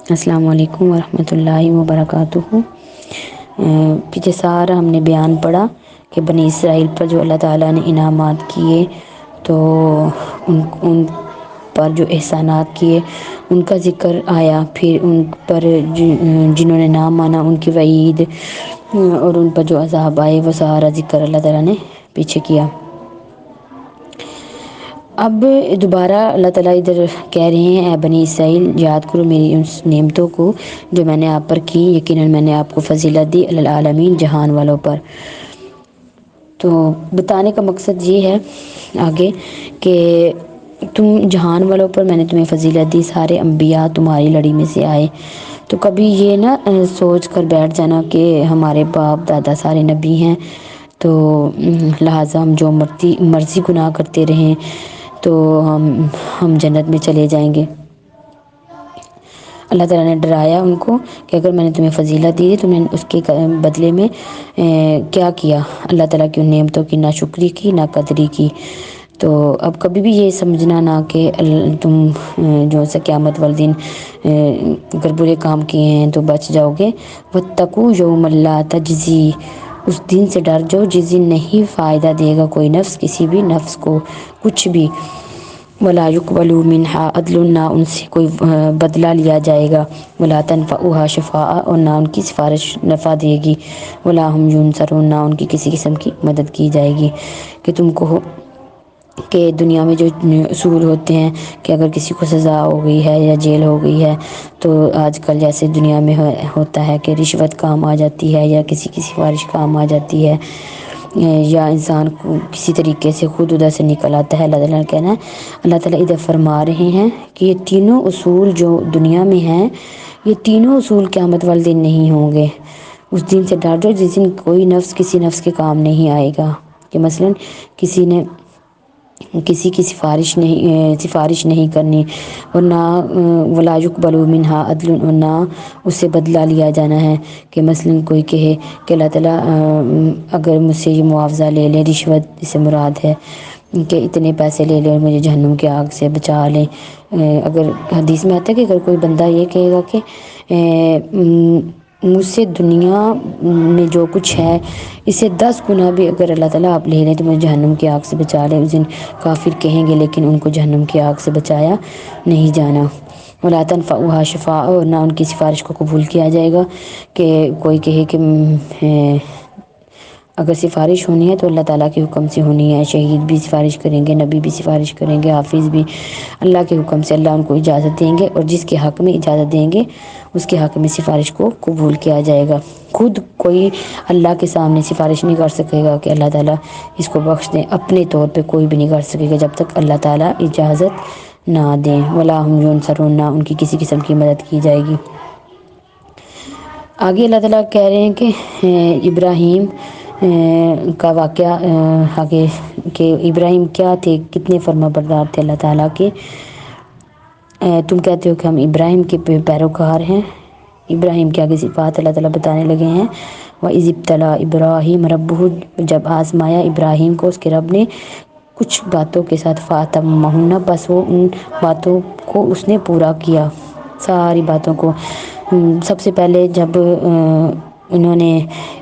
السلام علیکم ورحمۃ اللہ وبرکاتہ۔ پیچھے سارا ہم نے بیان پڑھا کہ بنی اسرائیل پر جو اللہ تعالیٰ نے انعامات کیے، تو ان پر جو احسانات کیے ان کا ذکر آیا، پھر ان پر جنہوں نے نہ مانا ان کی وعید، اور ان پر جو عذاب آئے وہ سارا ذکر اللہ تعالیٰ نے پیچھے کیا۔ اب دوبارہ اللہ تعالیٰ ادھر کہہ رہے ہیں، اے بنی اسرائیل یاد کرو میری اس نعمتوں کو جو میں نے آپ پر کی، یقیناً میں نے آپ کو فضیلت دی علی العالمین، جہان والوں پر۔ تو بتانے کا مقصد یہ ہے آگے کہ تم جہان والوں پر میں نے تمہیں فضیلت دی، سارے انبیاء تمہاری لڑی میں سے آئے، تو کبھی یہ نہ سوچ کر بیٹھ جانا کہ ہمارے باپ دادا سارے نبی ہیں تو لہٰذا ہم جو مرضی گناہ کرتے رہیں تو ہم جنت میں چلے جائیں گے۔ اللہ تعالیٰ نے ڈرایا ان کو کہ اگر میں نے تمہیں فضیلت دی تو میں نے اس کے بدلے میں کیا کیا، اللہ تعالیٰ کی ان نعمتوں کی نہ شکری کی نہ قدری کی۔ تو اب کبھی بھی یہ سمجھنا نہ کہ تم جو سا قیامت والے دن اگر برے کام کیے ہیں تو بچ جاؤ گے۔ واتقوا یوما لا تجزی، اس دن سے ڈر جاؤ جس دن نہیں فائدہ دے گا کوئی نفس کسی بھی نفس کو کچھ بھی، ولا یقبل منہا عدل، نہ ان سے کوئی بدلہ لیا جائے گا، ولا تنفعها شفاعہ، اور نہ ان کی سفارش نفع دے گی، ولا هم ینصرون، نہ ان کی کسی قسم کی مدد کی جائے گی۔ کہ تم کو کہ دنیا میں جو اصول ہوتے ہیں کہ اگر کسی کو سزا ہو گئی ہے یا جیل ہو گئی ہے تو آج کل جیسے دنیا میں ہوتا ہے کہ رشوت کام آ جاتی ہے یا کسی کی سفارش کام آ جاتی ہے، یا انسان کو کسی طریقے سے خود ادھر سے نکل آتا ہے۔ اللہ تعالیٰ نے کہنا ہے، اللہ تعالیٰ ادھر فرما رہے ہیں کہ یہ تینوں اصول جو دنیا میں ہیں، یہ تینوں اصول قیامت والے دن نہیں ہوں گے۔ اس دن سے ڈر جاؤ جس دن کوئی نفس کسی نفس کے کام نہیں آئے گا، کہ مثلا کسی نے کسی کی سفارش نہیں کرنی، اور نہ ولا یقبل منہا عدل، اور نہ اس سے بدلہ لیا جانا ہے۔ کہ مثلا کوئی کہے کہ اللہ تعالیٰ اگر مجھ سے یہ معاوضہ لے لیں، رشوت سے مراد ہے کہ اتنے پیسے لے لیں اور مجھے جہنم کی آگ سے بچا لیں۔ اگر حدیث میں آتا ہے کہ اگر کوئی بندہ یہ کہے گا کہ مجھ سے دنیا میں جو کچھ ہے اسے 10 گنا بھی اگر اللہ تعالیٰ آپ لے لیں تو مجھے جہنم کی آگ سے بچا لیں، اس دن کافر کہیں گے لیکن ان کو جہنم کی آگ سے بچایا نہیں جانا۔ ولا تنفعها شفاعہ، اور نہ ان کی سفارش کو قبول کیا جائے گا۔ کہ کوئی کہے کہ اگر سفارش ہونی ہے تو اللہ تعالیٰ کے حکم سے ہونی ہے، شہید بھی سفارش کریں گے، نبی بھی سفارش کریں گے، حافظ بھی، اللہ کے حکم سے اللہ ان کو اجازت دیں گے، اور جس کے حق میں اجازت دیں گے اس کے حق میں سفارش کو قبول کیا جائے گا۔ خود کوئی اللہ کے سامنے سفارش نہیں کر سکے گا کہ اللہ تعالیٰ اس کو بخش دیں، اپنے طور پہ کوئی بھی نہیں کر سکے گا جب تک اللہ تعالیٰ اجازت نہ دیں۔ ولا هم ینصرون، نہ ان کی کسی قسم کی مدد کی جائے گی۔ آگے اللہ تعالیٰ کہہ رہے ہیں کہ ابراہیم کا واقعہ آگے، کہ ابراہیم کیا تھے، کتنے فرما بردار تھے اللہ تعالیٰ کے۔ تم کہتے ہو کہ ہم ابراہیم کے پیروکار ہیں۔ ابراہیم کے آگے صفات اللہ تعالیٰ بتانے لگے ہیں۔ وَإِذِ ابْتَلَىٰ إِبْرَاهِيمَ رَبُّهُ، جب آزمایا ابراہیم کو اس کے رب نے کچھ باتوں کے ساتھ، فَأَتَمَّهُنَّ، بس وہ ان باتوں کو اس نے پورا کیا، ساری باتوں کو۔ سب سے پہلے جب انہوں نے،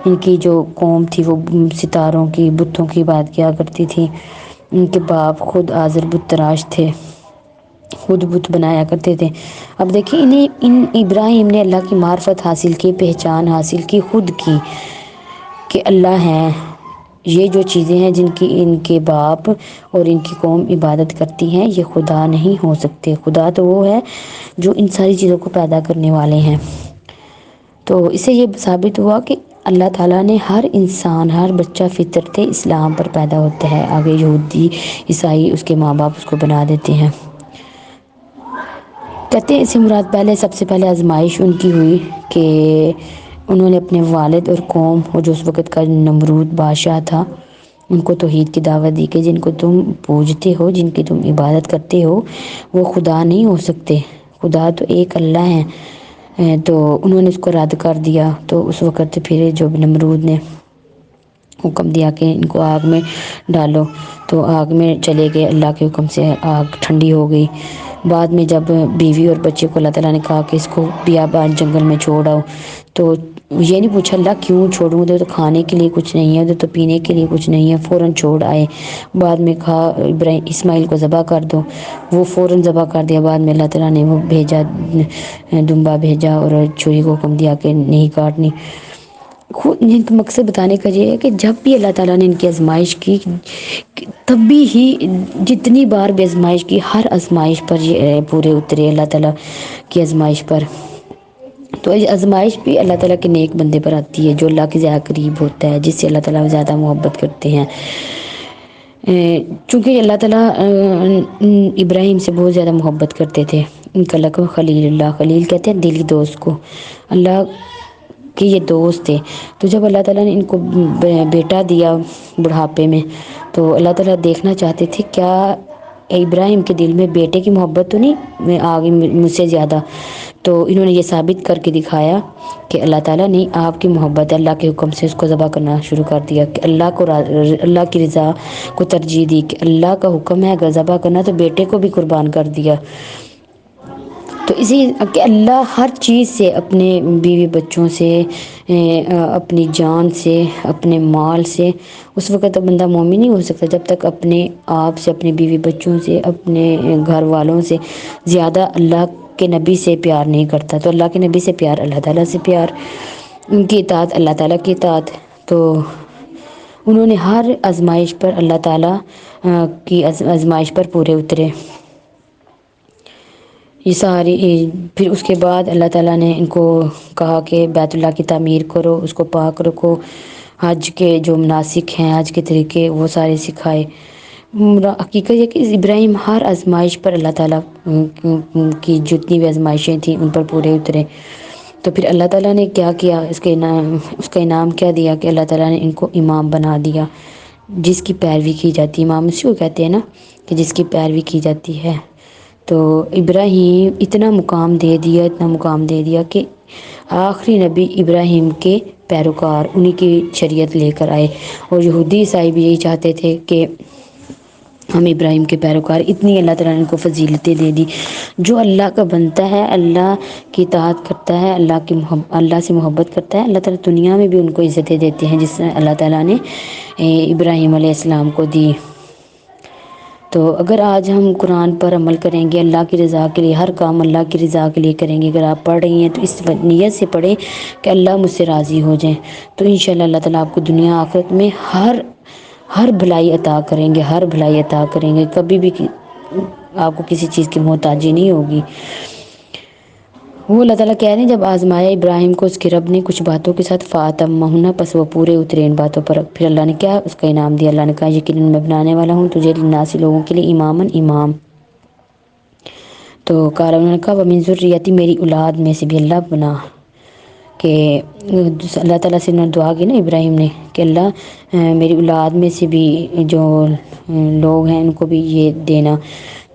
ان کی جو قوم تھی وہ ستاروں کی، بتوں کی بات کیا کرتی تھی، ان کے باپ خود آزر بت تراش تھے، خود بت بنایا کرتے تھے۔ اب دیکھیں ان ابراہیم نے اللہ کی معرفت حاصل کی، پہچان حاصل کی خود کی کہ اللہ ہیں۔ یہ جو چیزیں ہیں جن کی ان کے باپ اور ان کی قوم عبادت کرتی ہیں یہ خدا نہیں ہو سکتے، خدا تو وہ ہے جو ان ساری چیزوں کو پیدا کرنے والے ہیں۔ تو اس سے یہ ثابت ہوا کہ اللہ تعالیٰ نے ہر انسان، ہر بچہ فطرت اسلام پر پیدا ہوتا ہے، آگے یہودی عیسائی اس کے ماں باپ اس کو بنا دیتے ہیں۔ کہتے ہیں اس سے مراد پہلے، سب سے پہلے آزمائش ان کی ہوئی کہ انہوں نے اپنے والد اور قوم، اور جو اس وقت کا نمرود بادشاہ تھا، ان کو توحید کی دعوت دی کہ جن کو تم پوجتے ہو، جن کی تم عبادت کرتے ہو وہ خدا نہیں ہو سکتے، خدا تو ایک اللہ ہے۔ تو انہوں نے اس کو رد کر دیا، تو اس وقت پھر جب نمرود نے حکم دیا کہ ان کو آگ میں ڈالو تو آگ میں چلے گئے، اللہ کے حکم سے آگ ٹھنڈی ہو گئی، بعد میں جب بیوی اور بچے کو اللہ تعالیٰ نے کہا کہ اس کو بیابان جنگل میں چھوڑ آؤ، تو یہ نہیں پوچھا اللہ کیوں چھوڑوں، ادھر تو کھانے کے لیے کچھ نہیں ہے، ادھر تو پینے کے لیے کچھ نہیں ہے، فوراً چھوڑ آئے۔ بعد میں کہا ابراہیم اسماعیل کو ذبح کر دو، وہ فوراً ذبح کر دیا۔ بعد میں اللہ تعالیٰ نے وہ بھیجا، دمبا بھیجا اور چھری کو حکم دیا کہ نہیں کاٹنی۔ خود ان کا مقصد بتانے کا یہ ہے کہ جب بھی اللہ تعالیٰ نے ان کی آزمائش کی، تب بھی ہی جتنی بار بھی آزمائش کی، ہر آزمائش پر یہ پورے اترے اللہ تعالیٰ کی آزمائش پر۔ تو آزمائش بھی اللہ تعالیٰ کے نیک بندے پر آتی ہے، جو اللہ کے زیادہ قریب ہوتا ہے، جس سے اللہ تعالیٰ زیادہ محبت کرتے ہیں۔ چونکہ اللہ تعالیٰ ابراہیم سے بہت زیادہ محبت کرتے تھے، ان کا لقب خلیل اللہ، خلیل کہتے ہیں دلی دوست کو، اللہ کہ یہ دوست تھے۔ تو جب اللہ تعالیٰ نے ان کو بیٹا دیا بڑھاپے میں، تو اللہ تعالیٰ دیکھنا چاہتے تھے کیا ابراہیم کے دل میں بیٹے کی محبت تو نہیں آگے مجھ سے زیادہ۔ تو انہوں نے یہ ثابت کر کے دکھایا کہ اللہ تعالیٰ نے آپ کی محبت اللہ کے حکم سے اس کو ذبح کرنا شروع کر دیا، کہ اللہ کی رضا کو ترجیح دی، کہ اللہ کا حکم ہے اگر ذبح کرنا تو بیٹے کو بھی قربان کر دیا۔ تو اسی کہ اللہ ہر چیز سے، اپنے بیوی بچوں سے، اپنی جان سے، اپنے مال سے، اس وقت بندہ مومن نہیں ہو سکتا جب تک اپنے آپ سے، اپنے بیوی بچوں سے، اپنے گھر والوں سے زیادہ اللہ کے نبی سے پیار نہیں کرتا۔ تو اللہ کے نبی سے پیار، اللہ تعالیٰ سے پیار، ان کی اطاعت اللہ تعالیٰ کی اطاعت۔ تو انہوں نے ہر آزمائش پر اللہ تعالیٰ کی آزمائش پر پورے اترے۔ یہ ساری پھر اس کے بعد اللہ تعالیٰ نے ان کو کہا کہ بیت اللہ کی تعمیر کرو، اس کو پاک رکھو، حج کے جو مناسک ہیں، حج کے طریقے وہ سارے سکھائے۔ حقیقت یہ کہ ابراہیم ہر آزمائش پر اللہ تعالیٰ کی جتنی بھی آزمائشیں تھیں ان پر پورے اترے۔ تو پھر اللہ تعالیٰ نے کیا کیا، اس کا انعام کیا دیا کہ اللہ تعالیٰ نے ان کو امام بنا دیا، جس کی پیروی کی جاتی ہے۔ امام اسی کو کہتے ہیں نا کہ جس کی پیروی کی جاتی ہے۔ تو ابراہیم اتنا مقام دے دیا، اتنا مقام دے دیا کہ آخری نبی ابراہیم کے پیروکار انہی کی شریعت لے کر آئے۔ اور یہودی عیسائی بھی یہی چاہتے تھے کہ ہم ابراہیم کے پیروکار، اتنی اللہ تعالیٰ نے ان کو فضیلتیں دے دی۔ جو اللہ کا بنتا ہے، اللہ کی اطاعت کرتا ہے، اللہ سے محبت کرتا ہے، اللہ تعالیٰ دنیا میں بھی ان کو عزتیں دیتے ہیں، جس سے اللہ تعالیٰ نے ابراہیم علیہ السلام کو دی۔ تو اگر آج ہم قرآن پر عمل کریں گے، اللہ کی رضا کے لیے، ہر کام اللہ کی رضا کے لیے کریں گے، اگر آپ پڑھ رہی ہیں تو اس نیت سے پڑھیں کہ اللہ مجھ سے راضی ہو جائیں، تو انشاءاللہ اللہ تعالیٰ آپ کو دنیا آخرت میں ہر بھلائی عطا کریں گے، ہر بھلائی عطا کریں گے، کبھی بھی آپ کو کسی چیز کی محتاجی نہیں ہوگی۔ وہ اللہ تعالیٰ کہہ رہے ہیں جب آزمایا ابراہیم کو اس کے رب نے کچھ باتوں کے ساتھ فَأَتَمَّهُنَّ، پس وہ پورے اترے ان باتوں پر۔ پھر اللہ نے کیا اس کا انعام دیا، اللہ نے کہا یقیناً میں بنانے والا ہوں تجھے للناس لوگوں کے لیے امام۔ تو کہا انہوں نے کہا وَمِن ذُرِّيَّتِي، میری اولاد میں سے بھی اللہ بنا، کہ اللہ تعالیٰ سے انہوں نے دعا کی نا ابراہیم نے کہ اللہ میری اولاد میں سے بھی جو لوگ ہیں ان کو بھی یہ دینا،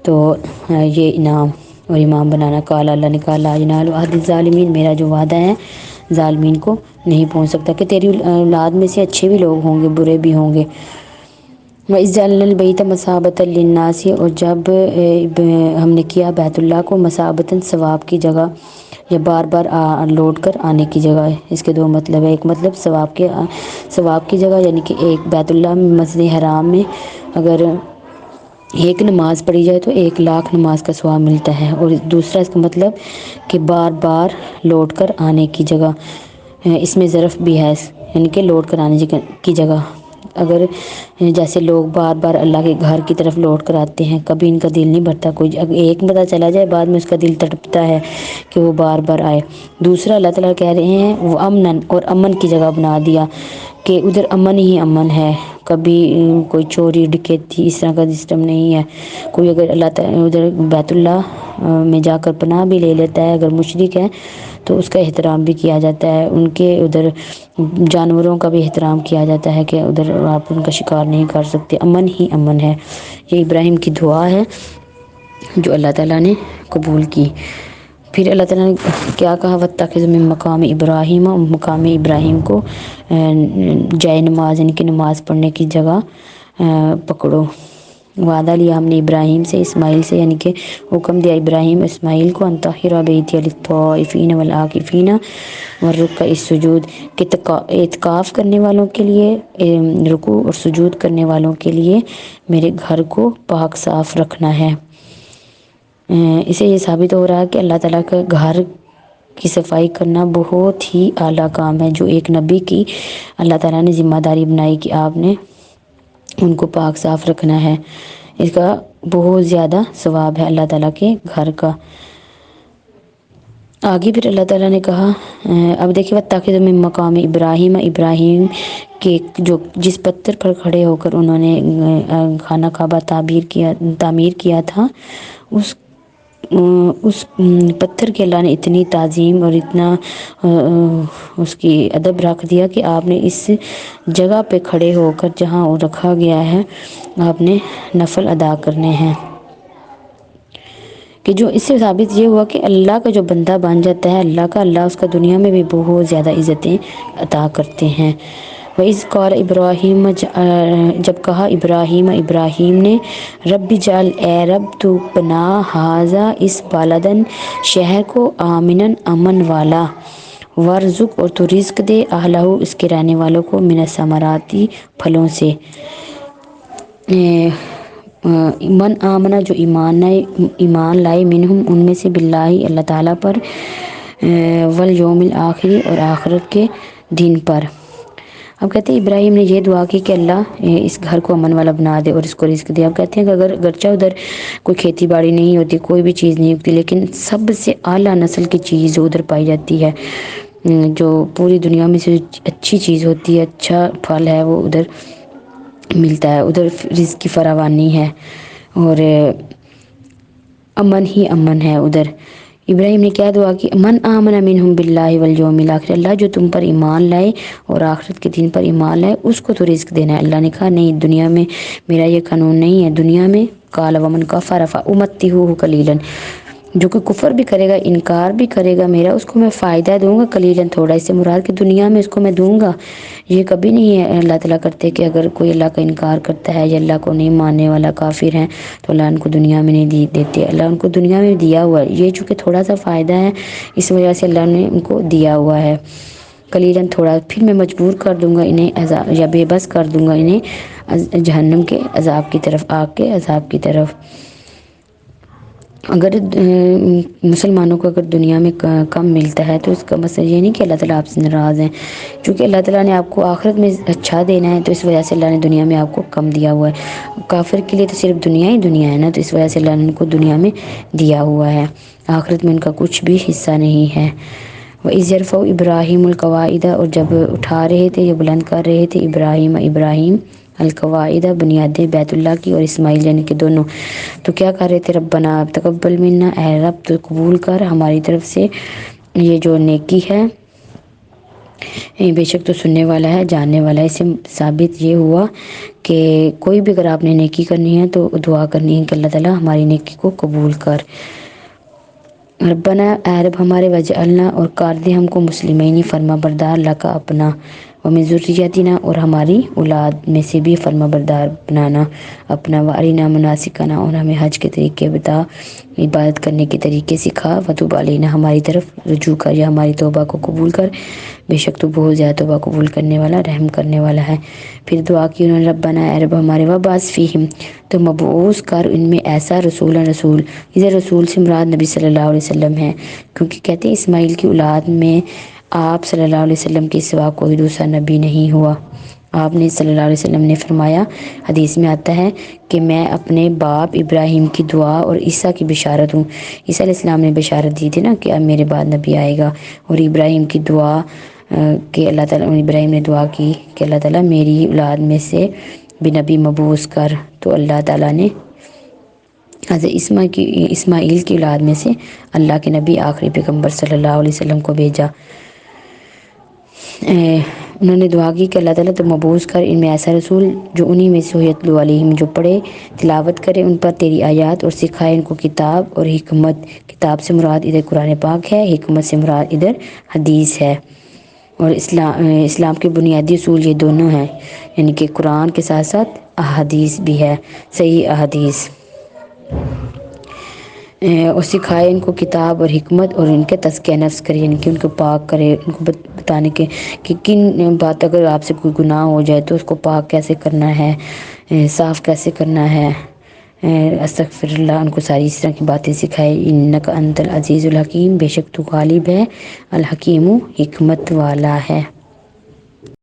تو یہ انعام اور امام بنانا۔ قال، اللہ نے کہا لا ینال عہد الظالمین، میرا جو وعدہ ہے ظالمین کو نہیں پہنچ سکتا، کہ تیری اولاد میں سے اچھے بھی لوگ ہوں گے، برے بھی ہوں گے۔ وَإِذْ جَعَلْنَا الْبَيْتَ مَثَابَةً لِلنَّاسِ، اور جب ہم نے کیا بیت اللہ کو مثابتاً، ثواب کی جگہ، یا بار بار لوٹ کر آنے کی جگہ ہے۔ اس کے دو مطلب ہے، ایک مطلب ثواب کی جگہ، یعنی کہ ایک بیت اللہ مسجد حرام میں اگر ایک نماز پڑھی جائے تو 1,00,000 نماز کا ثواب ملتا ہے، اور دوسرا اس کا مطلب کہ بار بار لوٹ کر آنے کی جگہ، اس میں ظرف بھی ہے، یعنی کہ لوٹ کر آنے کی جگہ۔ اگر جیسے لوگ بار بار اللہ کے گھر کی طرف لوٹ کر آتے ہیں، کبھی ان کا دل نہیں بھرتا، کوئی اگر ایک پتہ چلا جائے بعد میں اس کا دل تڑپتا ہے کہ وہ بار بار آئے۔ دوسرا اللہ تعالیٰ کہہ رہے ہیں وہ امن، اور امن کی جگہ بنا دیا کہ ادھر امن ہی امن ہے، کبھی کوئی چوری ڈکیتی اس طرح کا سسٹم نہیں ہے۔ کوئی اگر اللہ تعالیٰ ادھر بیت اللہ میں جا کر پناہ بھی لے لیتا ہے، اگر مشرک ہے تو اس کا احترام بھی کیا جاتا ہے، ان کے ادھر جانوروں کا بھی احترام کیا جاتا ہے کہ ادھر آپ ان کا شکار نہیں کر سکتے، امن ہی امن ہے۔ یہ ابراہیم کی دعا ہے جو اللہ تعالیٰ نے قبول کی۔ پھر اللہ تعالیٰ نے کیا کہا وَاتَّخِذْ مِن مقام ابراہیم، مقام ابراہیم کو جائے نماز، یعنی کہ نماز پڑھنے کی جگہ پکڑو۔ وعدہ لیا ہم نے ابراہیم سے، اسماعیل سے، یعنی کہ حکم دیا ابراہیم اسماعیل کو ان طہر بیتی للطائفین والعاکفین والرکع السجود، کہ اعتکاف کرنے والوں کے لیے، رکوع اور سجود کرنے والوں کے لیے میرے گھر کو پاک صاف رکھنا ہے۔ اسے یہ ثابت ہو رہا ہے کہ اللہ تعالیٰ کا گھر کی صفائی کرنا بہت ہی اعلیٰ کام ہے، جو ایک نبی کی اللہ تعالیٰ نے ذمہ داری بنائی کہ آپ نے ان کو پاک صاف رکھنا ہے۔ اس کا بہت زیادہ ثواب ہے اللہ تعالیٰ کے گھر کا۔ آگے پھر اللہ تعالیٰ نے کہا، اب دیکھیں وَاتَّخِذُوا مِن مقام ابراہیم، ابراہیم کے جس پتھر پر کھڑے ہو کر انہوں نے خانہ کعبہ تعمیر کیا تھا، اس پتھر کے اللہ نے اتنی تعظیم اور اتنا اس کی ادب رکھ دیا کہ آپ نے اس جگہ پہ کھڑے ہو کر جہاں وہ رکھا گیا ہے آپ نے نفل ادا کرنے ہیں، کہ جو اس سے ثابت یہ ہوا کہ اللہ کا جو بندہ بن جاتا ہے اللہ اس کا دنیا میں بھی بہت زیادہ عزتیں عطا کرتے ہیں۔ وَإِذْ قَالَ ابراہیم، جب کہا ابراہیم نے، رب اجعل، اے رب تو بنا، ھذا اس بلدن، شہر کو، آمنا امن والا، وارزق اور تو رزق دے، اہلہ اس کے رہنے والوں کو، من الثمرات پھلوں سے، من آمنا جو ایمان لائے، منہم ان میں سے، باللہ اللہ تعالیٰ پر، والیوم الآخر اور آخرت کے دن پر۔ اب کہتے ہیں ابراہیم نے یہ دعا کی کہ اللہ اس گھر کو امن والا بنا دے اور اس کو رزق دے۔ اب کہتے ہیں کہ اگر گرچہ ادھر کوئی کھیتی باڑی نہیں ہوتی، کوئی بھی چیز نہیں ہوتی، لیکن سب سے اعلیٰ نسل کی چیز ادھر پائی جاتی ہے، جو پوری دنیا میں سے اچھی چیز ہوتی ہے، اچھا پھل ہے وہ ادھر ملتا ہے، ادھر رزق کی فراوانی ہے اور امن ہی امن ہے ادھر۔ ابراہیم نے کیا دعا کی، من آمن منہم باللہ والیوم الآخر، اللہ جو تم پر ایمان لائے اور آخرت کے دن پر ایمان لائے اس کو تو رزق دینا ہے۔ اللہ نے کہا نہیں، دنیا میں میرا یہ قانون نہیں ہے، دنیا میں قال ومن کفر فأمتعہ قلیلا، جو کہ کفر بھی کرے گا، انکار بھی کرے گا میرا، اس کو میں فائدہ دوں گا قلیلا تھوڑا، اس سے مراد کہ دنیا میں اس کو میں دوں گا۔ یہ کبھی نہیں ہے اللہ تعالیٰ کرتے کہ اگر کوئی اللہ کا انکار کرتا ہے یا اللہ کو نہیں ماننے والا کافر ہے تو اللہ ان کو دنیا میں نہیں دیتے، اللہ ان کو دنیا میں دیا ہوا ہے، یہ چونکہ تھوڑا سا فائدہ ہے اس وجہ سے اللہ نے ان کو دیا ہوا ہے قلیلاً تھوڑا، پھر میں مجبور کر دوں گا انہیں عذاب، یا بے بس کر دوں گا انہیں جہنم کے عذاب کی طرف، آگ کے عذاب کی طرف۔ اگر مسلمانوں کو اگر دنیا میں کم ملتا ہے تو اس کا مطلب یہ نہیں کہ اللہ تعالیٰ آپ سے ناراض ہیں، چونکہ اللہ تعالیٰ نے آپ کو آخرت میں اچھا دینا ہے تو اس وجہ سے اللہ نے دنیا میں آپ کو کم دیا ہوا ہے۔ کافر کے لیے تو صرف دنیا ہی دنیا ہے نا، تو اس وجہ سے اللہ نے ان کو دنیا میں دیا ہوا ہے، آخرت میں ان کا کچھ بھی حصہ نہیں ہے۔ وَإِذْ يَرْفَعُ إِبْرَاهِيمُ الْقَوَاعِدَ، اور جب اٹھا رہے تھے یا بلند کر رہے تھے ابراہیم القواعد بنیادیں بیت اللہ کی، اور اسماعیل یعنی کہ دونوں، تو کیا کر رہے تھے، ربنا تقبل منا، اے رب تو قبول کر ہماری طرف سے یہ جو نیکی ہے، بے شک تو سننے والا ہے جاننے والا ہے۔ اس سے ثابت یہ ہوا کہ کوئی بھی اگر آپ نے نیکی کرنی ہے تو دعا کرنی ہے کہ اللہ تعالیٰ ہماری نیکی کو قبول کر۔ ربنا، اے رب ہمارے، وجعلنا اور کر دے ہم کو، مسلمین فرما بردار، لکا اپنا، ومن ذریتنا اور ہماری اولاد میں سے بھی فرما بردار بنانا اپنا، وارنا مناسکنا اور ہمیں حج کے طریقے بتا، عبادت کرنے کے طریقے سکھا، وتوب علینا ہماری طرف رجوع کر یا ہماری توبہ کو قبول کر، بے شک تو بہت زیادہ توبہ قبول کرنے والا، رحم کرنے والا ہے۔ پھر دعا کی انہوں نے، ربنا اے رب ہمارے، وبعث فیہم تو مبعوث کر ان میں ایسا رسول، اسے رسول سے مراد نبی صلی اللہ علیہ وسلم ہے، کیونکہ کہتے ہیں اسماعیل کی اولاد میں آپ صلی اللہ علیہ وسلم کے سوا کوئی دوسرا نبی نہیں ہوا۔ آپ نے صلی اللہ علیہ وسلم نے فرمایا، حدیث میں آتا ہے کہ میں اپنے باپ ابراہیم کی دعا اور عیسیٰ کی بشارت ہوں۔ عیسیٰ علیہ السلام نے بشارت دی تھی نا کہ اب میرے بعد نبی آئے گا، اور ابراہیم کی دعا کہ اللہ تعالیٰ، ابراہیم نے دعا کی کہ اللہ تعالیٰ میری اولاد میں سے بھی نبی مبعوث کر، تو اللہ تعالیٰ نے حضرت اسماعیل کی اولاد میں سے اللہ کے نبی آخری پیغمبر صلی اللہ علیہ وسلم کو بھیجا۔ انہوں نے دعا کی کہ اللہ تعالیٰ تو مبعوث کر ان میں ایسا رسول جو انہی میں سے یتلو علیہم، جو پڑھے تلاوت کرے ان پر تیری آیات، اور سکھائے ان کو کتاب اور حکمت۔ کتاب سے مراد ادھر قرآن پاک ہے، حکمت سے مراد ادھر حدیث ہے، اور اسلام کے بنیادی اصول یہ دونوں ہیں، یعنی کہ قرآن کے ساتھ ساتھ احادیث بھی ہے، صحیح احادیث، اور سکھائے ان کو کتاب اور حکمت، اور ان کے تزکیہ نفس کرے، یعنی کہ ان کو پاک کرے، ان کو بتانے کے کہ کن بات اگر آپ سے کوئی گناہ ہو جائے تو اس کو پاک کیسے کرنا ہے، صاف کیسے کرنا ہے، استغفر اللہ، ان کو ساری اس طرح کی باتیں سکھائے۔ انک انت العزیز الحکیم، بے شک تو غالب ہے، الحکیم حکمت والا ہے۔